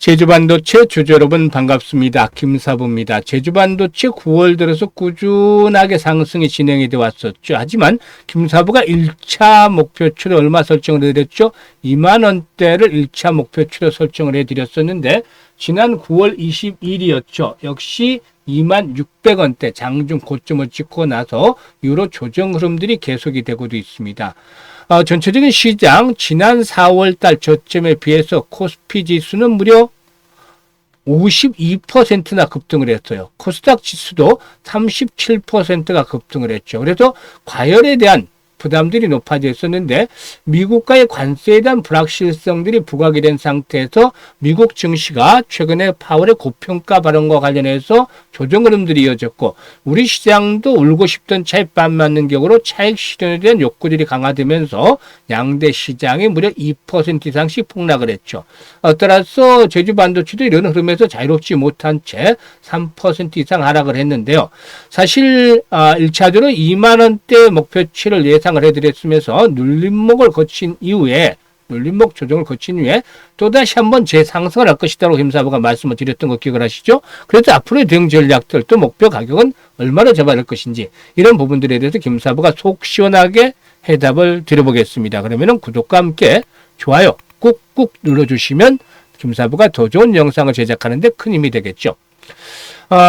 제주반도체 주주 여러분 반갑습니다. 김사부입니다. 제주반도체 9월 들어서 꾸준하게 상승이 진행이 되어 왔었죠. 하지만 김사부가 1차 목표치를 얼마 설정을 해드렸죠? 2만원대를 1차 목표치로 설정을 해드렸었는데 지난 9월 20일이었죠. 역시 26,600원대 장중 고점을 찍고 나서 이후로 조정 흐름들이 계속이 되고도 있습니다. 전체적인 시장 지난 4월달 저점에 비해서 코스피 지수는 무려 52%나 급등을 했어요. 코스닥 지수도 37%가 급등을 했죠. 그래서 과열에 대한 부담들이 높아져 있었는데 미국과의 관세에 대한 불확실성들이 부각이 된 상태에서 미국 증시가 최근에 파월의 고평가 발언과 관련해서 조정 흐름들이 이어졌고 우리 시장도 울고 싶던 차에 밥 맞는 격으로 차익 실현에 대한 욕구들이 강화되면서 양대 시장이 무려 2% 이상씩 폭락을 했죠. 따라서 제주반도체도 이런 흐름에서 자유롭지 못한 채 3% 이상 하락을 했는데요. 사실 1차적으로 2만원대 목표치를 예상을 해드렸으면서 눌림목을 거친 이후에 눌림목 조정을 거친 후에 또다시 한번 재상승을 할 것이다라고 김사부가 말씀을 드렸던 거 기억을 하시죠? 그래서 앞으로의 대응 전략들 또 목표 가격은 얼마로 잡아야 할 것인지 이런 부분들에 대해서 김사부가 속 시원하게 해답을 드려보겠습니다. 그러면은 구독과 함께 좋아요 꾹꾹 눌러주시면 김사부가 더 좋은 영상을 제작하는 데 큰 힘이 되겠죠.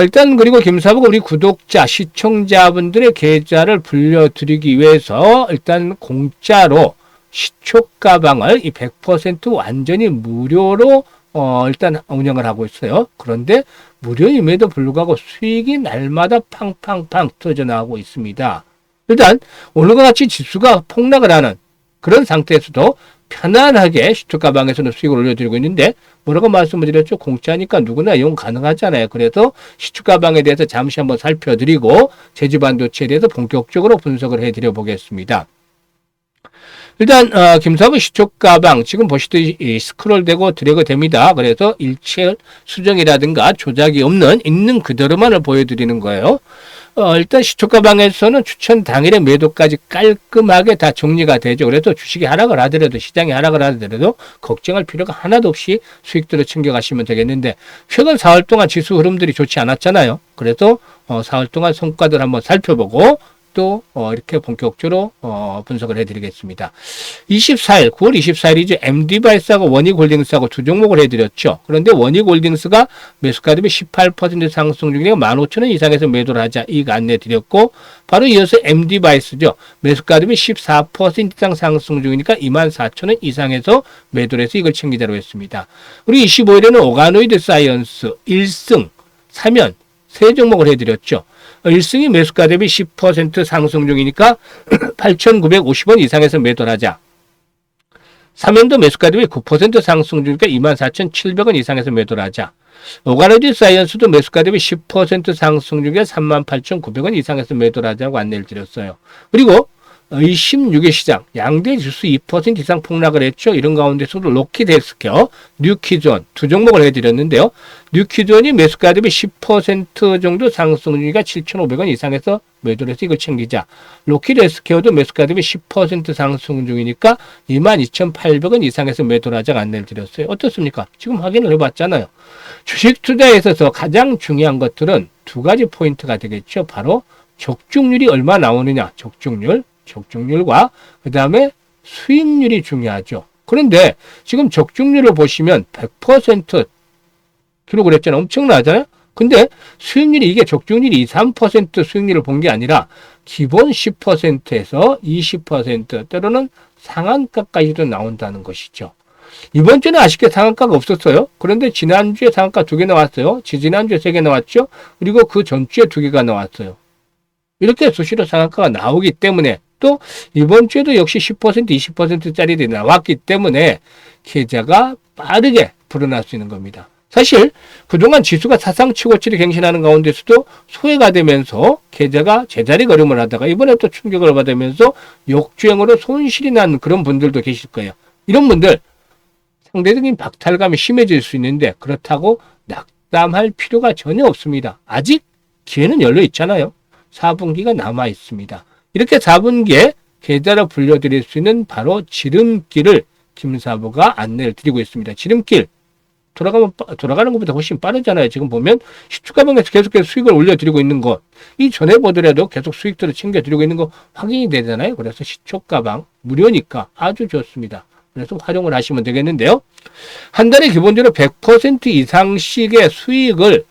일단 그리고 김사부가 우리 구독자 시청자분들의 계좌를 불려드리기 위해서 일단 공짜로 시초 가방을 이 100% 완전히 무료로 일단 운영을 하고 있어요. 그런데 무료임에도 불구하고 수익이 날마다 팡팡팡 터져 나오고 있습니다. 일단 오늘과 같이 지수가 폭락을 하는 그런 상태에서도 편안하게 시초 가방에서는 수익을 올려드리고 있는데 뭐라고 말씀을 드렸죠? 공짜니까 누구나 이용 가능하잖아요. 그래서 시초 가방에 대해서 잠시 한번 살펴드리고 제주반도체에 대해서 본격적으로 분석을 해드려 보겠습니다. 일단 김사부 시초 가방 지금 보시듯이 스크롤되고 드래그 됩니다. 그래서 일체 수정이라든가 조작이 없는 있는 그대로만을 보여드리는 거예요. 일단 시초 가방에서는 추천 당일의 매도까지 깔끔하게 다 정리가 되죠. 그래서 주식이 하락을 하더라도 시장이 하락을 하더라도 걱정할 필요가 하나도 없이 수익들을 챙겨가시면 되겠는데 최근 4월 동안 지수 흐름들이 좋지 않았잖아요. 그래서 4월 동안 성과들 한번 살펴보고 또 이렇게 본격적으로 분석을 해드리겠습니다. 24일, 9월 24일이죠. MD바이스하고 원익홀딩스하고 두 종목을 해드렸죠. 그런데 원익홀딩스가 매수가 대비 18% 상승 중이니까 15,000원 이상에서 매도를 하자 이익 안내 드렸고 바로 이어서 MD바이스죠. 매수가 대비 14% 이상 상승 중이니까 24,000원 이상에서 매도를 해서 이걸 챙기자로 했습니다. 우리 25일에는 오가노이드 사이언스 1승, 3연 세 종목을 해드렸죠. 1승이 매수가 대비 10% 상승 중이니까 8,950원 이상에서 매도를 하자. 3연도 매수가 대비 9% 상승 중이니까 24,700원 이상에서 매도를 하자. 오가노이드 사이언스도 매수가 대비 10% 상승 중에 38,900원 이상에서 매도를 하자고 안내를 드렸어요. 그리고 26일 시장 양대 지수 2% 이상 폭락을 했죠. 이런 가운데서도 로키드 헬스케어, 뉴키존 두 종목을 해드렸는데요. 뉴키존이 매수가 대비 10% 정도 상승 중이니까 7,500원 이상에서 매도를 해서 이걸 챙기자. 로키드 헬스케어도 매수가 대비 10% 상승 중이니까 22,800원 이상에서 매도를 하자고 안내를 드렸어요. 어떻습니까? 지금 확인을 해봤잖아요. 주식 투자에 있어서 가장 중요한 것들은 두 가지 포인트가 되겠죠. 바로 적중률이 얼마 나오느냐. 적중률과 그 다음에 수익률이 중요하죠. 그런데 지금 적중률을 보시면 100% 기록을 했잖아요. 엄청나잖아요. 근데 수익률이 이게 적중률이 3% 수익률을 본 게 아니라 기본 10%에서 20% 때로는 상한가까지도 나온다는 것이죠. 이번 주는 아쉽게 상한가가 없었어요. 그런데 지난주에 상한가 2개 나왔어요. 지난주에 3개 나왔죠. 그리고 그 전주에 2개가 나왔어요. 이렇게 수시로 상한가가 나오기 때문에 또 이번 주에도 역시 10% 20%짜리들이 나왔기 때문에 계좌가 빠르게 불어날 수 있는 겁니다. 사실 그동안 지수가 사상 최고치를 갱신하는 가운데서도 소외가 되면서 계좌가 제자리 걸음을 하다가 이번에 또 충격을 받으면서 역주행으로 손실이 난 그런 분들도 계실 거예요. 이런 분들 상대적인 박탈감이 심해질 수 있는데 그렇다고 낙담할 필요가 전혀 없습니다. 아직 기회는 열려 있잖아요. 4분기가 남아 있습니다. 이렇게 4분기에 계좌를 불려드릴 수 있는 바로 지름길을 김사부가 안내를 드리고 있습니다. 지름길 돌아가는 것보다 훨씬 빠르잖아요. 지금 보면 시초가방에서 계속해서 수익을 올려드리고 있는 것, 이 전에 보더라도 계속 수익들을 챙겨드리고 있는 거 확인이 되잖아요. 그래서 시초가방 무료니까 아주 좋습니다. 그래서 활용을 하시면 되겠는데요. 한 달에 기본적으로 100% 이상씩의 수익을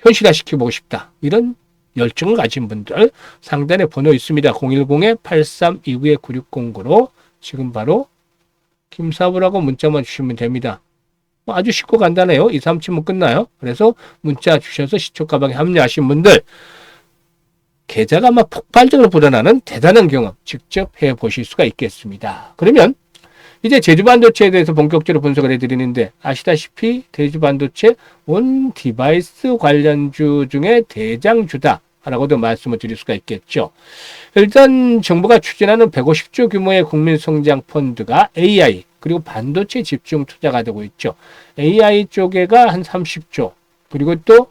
현실화시켜보고 싶다. 이런 열정을 가진 분들 상단에 번호 있습니다. 010-8329-9609로 지금 바로 김사부라고 문자만 주시면 됩니다. 아주 쉽고 간단해요. 2, 3 치면 끝나요. 그래서 문자 주셔서 시초가방에 합류하신 분들 계좌가 막 폭발적으로 불어나는 대단한 경험 직접 해보실 수가 있겠습니다. 그러면 이제 제주반도체에 대해서 본격적으로 분석을 해드리는데 아시다시피 제주반도체 온 디바이스 관련주 중에 대장주다 라고도 말씀을 드릴 수가 있겠죠. 일단 정부가 추진하는 150조 규모의 국민성장펀드가 AI 그리고 반도체 집중 투자가 되고 있죠. AI 쪽에가 한 30조 그리고 또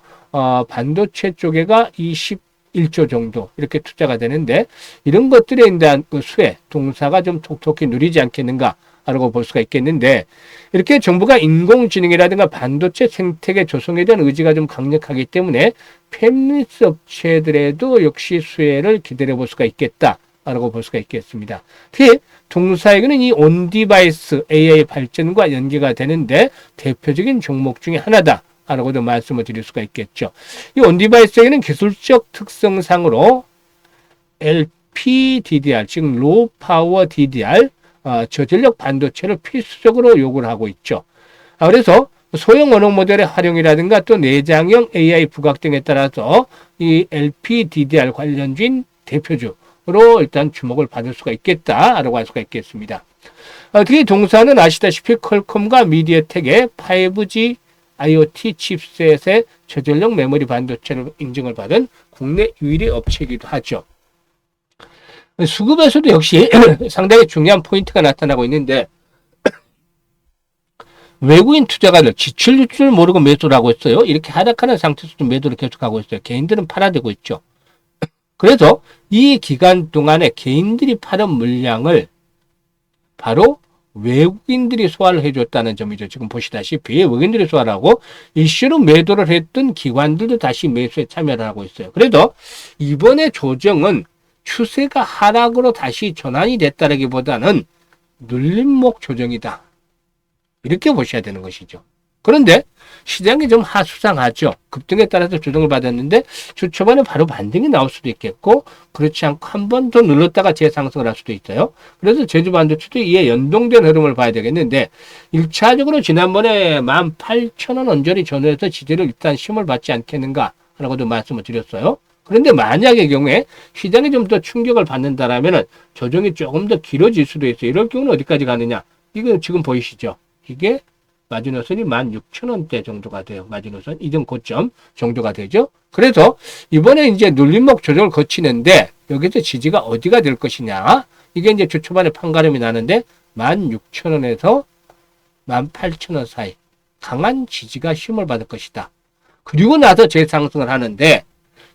반도체 쪽에가 21조 정도 이렇게 투자가 되는데 이런 것들에 대한 그 수혜 동사가 좀 톡톡히 누리지 않겠는가 라고 볼 수가 있겠는데 이렇게 정부가 인공지능이라든가 반도체 생태계 조성에 대한 의지가 좀 강력하기 때문에 팹리스 업체들에도 역시 수혜를 기다려 볼 수가 있겠다라고 볼 수가 있겠습니다. 특히 동사에게는 이 온디바이스 AI 발전과 연계가 되는데 대표적인 종목 중에 하나다라고도 말씀을 드릴 수가 있겠죠. 이 온디바이스에게는 기술적 특성상으로 LPDDR, 즉 로우 파워 DDR 저전력 반도체를 필수적으로 요구를 하고 있죠. 그래서 소형 언어 모델의 활용이라든가 또 내장형 AI 부각 등에 따라서 이 LPDDR 관련주인 대표주로 일단 주목을 받을 수가 있겠다라고 할 수가 있겠습니다. 특히 동사는 아시다시피 퀄컴과 미디어텍의 5G IoT 칩셋의 저전력 메모리 반도체를 인증을 받은 국내 유일의 업체이기도 하죠. 수급에서도 역시 상당히 중요한 포인트가 나타나고 있는데 외국인 투자가들 지칠 줄 모르고 매수를 하고 있어요. 이렇게 하락하는 상태에서도 매도를 계속하고 있어요. 개인들은 팔아대고 있죠. 그래서 이 기간 동안에 개인들이 팔은 물량을 바로 외국인들이 소화를 해줬다는 점이죠. 지금 보시다시피 외국인들이 소화를 하고 이슈로 매도를 했던 기관들도 다시 매수에 참여를 하고 있어요. 그래서 이번에 조정은 추세가 하락으로 다시 전환이 됐다라기보다는 눌림목 조정이다. 이렇게 보셔야 되는 것이죠. 그런데 시장이 좀 하수상하죠. 급등에 따라서 조정을 받았는데 주 초반에 바로 반등이 나올 수도 있겠고 그렇지 않고 한 번 더 눌렀다가 재상승을 할 수도 있어요. 그래서 제주반도체도 이에 연동된 흐름을 봐야 되겠는데 1차적으로 지난번에 18,000원 언저리 전후에서 지지를 일단 시험을 받지 않겠는가라고도 말씀을 드렸어요. 그런데 만약의 경우에 시장이 좀 더 충격을 받는다라면 조정이 조금 더 길어질 수도 있어요. 이럴 경우는 어디까지 가느냐? 이거 지금 보이시죠? 이게 마지노선이 16,000원대 정도가 돼요. 마지노선 이전 고점 정도가 되죠. 그래서 이번에 이제 눌림목 조정을 거치는데 여기서 지지가 어디가 될 것이냐? 이게 이제 주 초반에 판가름이 나는데 16,000원에서 18,000원 사이 강한 지지가 힘을 받을 것이다. 그리고 나서 재상승을 하는데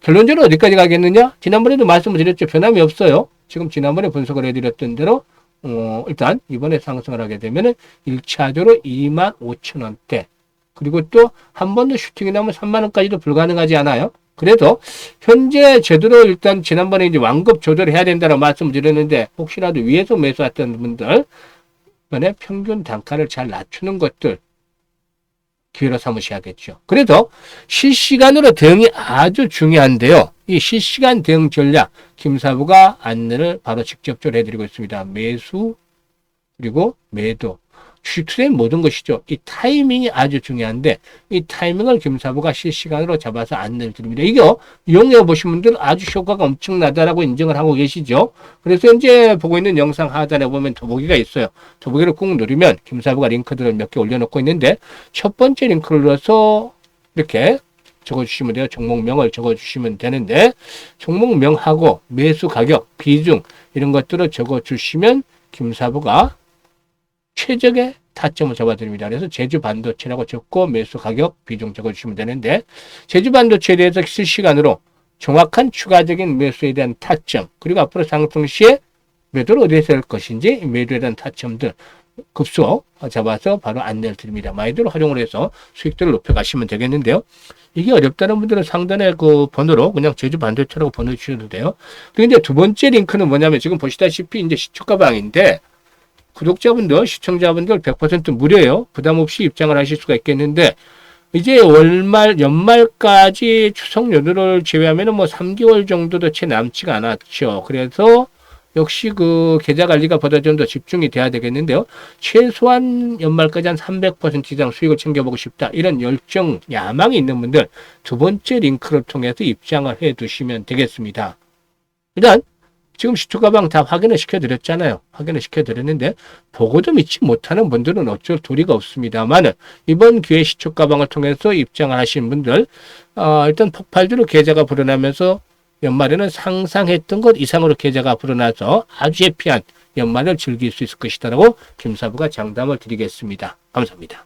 결론적으로 어디까지 가겠느냐? 지난번에도 말씀을 드렸죠. 변함이 없어요. 지금 지난번에 분석을 해드렸던 대로 일단 이번에 상승을 하게 되면은 1차적으로 25,000원대 그리고 또 한 번 더 슈팅이 나면 3만원까지도 불가능하지 않아요? 그래서 현재 제대로 일단 지난번에 이제 완급 조절을 해야 된다고 말씀을 드렸는데 혹시라도 위에서 매수했던 분들 이번에 평균 단가를 잘 낮추는 것들 기회로 삼으셔야겠죠. 그래서 실시간으로 대응이 아주 중요한데요. 이 실시간 대응 전략 김사부가 안내를 바로 직접적으로 해드리고 있습니다. 매수 그리고 매도 주식 투자의 모든 것이죠. 이 타이밍이 아주 중요한데 이 타이밍을 김사부가 실시간으로 잡아서 안내를 드립니다. 이거 이용해 보신 분들 아주 효과가 엄청나다라고 인정을 하고 계시죠. 그래서 현재 보고 있는 영상 하단에 보면 더보기가 있어요. 더보기를 꾹 누르면 김사부가 링크들을 몇 개 올려놓고 있는데 첫 번째 링크를 눌러서 이렇게 적어주시면 돼요. 종목명을 적어주시면 되는데 종목명하고 매수 가격, 비중 이런 것들을 적어주시면 김사부가 최적의 타점을 잡아드립니다. 그래서 제주반도체라고 적고 매수 가격 비중 적어주시면 되는데 제주반도체에 대해서 실시간으로 정확한 추가적인 매수에 대한 타점 그리고 앞으로 상승 시에 매도를 어디에서 할 것인지 매도에 대한 타점들 급소 잡아서 바로 안내를 드립니다. 많이들 활용을 해서 수익들을 높여가시면 되겠는데요. 이게 어렵다는 분들은 상단의 그 번호로 그냥 제주 반도체라고 보내주셔도 돼요. 그런데 두 번째 링크는 뭐냐면 지금 보시다시피 이제 시초가방인데 구독자분들, 시청자분들 100% 무료예요. 부담 없이 입장을 하실 수가 있겠는데 이제 월말, 연말까지 추석 연휴를 제외하면 뭐 3개월 정도도 채 남지가 않았죠. 그래서 역시 그 계좌 관리가 보다 좀 더 집중이 돼야 되겠는데요. 최소한 연말까지 한 300% 이상 수익을 챙겨보고 싶다. 이런 열정, 야망이 있는 분들 두 번째 링크를 통해서 입장을 해 두시면 되겠습니다. 일단 지금 시초가방 다 확인을 시켜드렸잖아요. 확인을 시켜드렸는데 보고도 믿지 못하는 분들은 어쩔 도리가 없습니다만 이번 기회 시초가방을 통해서 입장을 하신 분들 일단 폭발적으로 계좌가 불어나면서 연말에는 상상했던 것 이상으로 계좌가 불어나서 아주 해피한 연말을 즐길 수 있을 것이다라고 김사부가 장담을 드리겠습니다. 감사합니다.